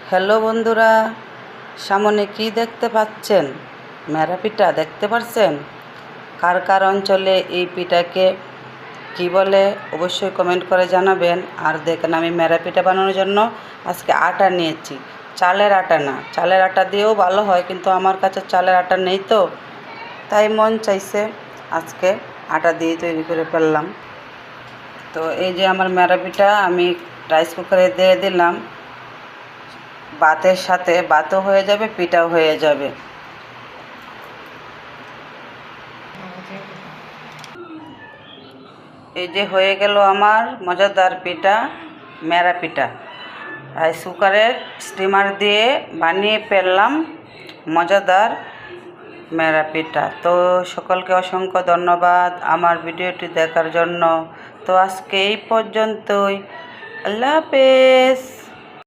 Hello বন্ধুরা, সামনে কি দেখতে পাচ্ছেন? মেরা পিঠা দেখতে পাচ্ছেন? কার কার অঞ্চলে এই পিঠাকে কি বলে অবশ্যই কমেন্ট করে জানাবেন। আর দেখেন, আমি মেরা পিঠা বানানোর জন্য আজকে আটা নিয়েছি, চালের আটা না। চালের আটা দিয়েও ভালো হয়, কিন্তু আমার কাছে চালের আটা নেই, তো তাই মন চাইছে আজকে আটা দিয়ে তৈরি করে ফেললাম। তো এই যে আমার মেরা পিঠা আমি রাইস কুকারে দিয়ে দিলাম। ভাতের সাথে ভাতও হয়ে যাবে, পিঠাও হয়ে যাবে। এই যে হয়ে গেল আমার মজাদার পিঠা, মেরা পিঠা। রাইস কুকারের স্টিমার দিয়ে বানিয়ে ফেললাম মজাদার মেরা পিঠা। তো সকলকে অসংখ্য ধন্যবাদ আমার ভিডিওটি দেখার জন্য। তো আজকে এই পর্যন্তই। আল্লাহ হাফেজ।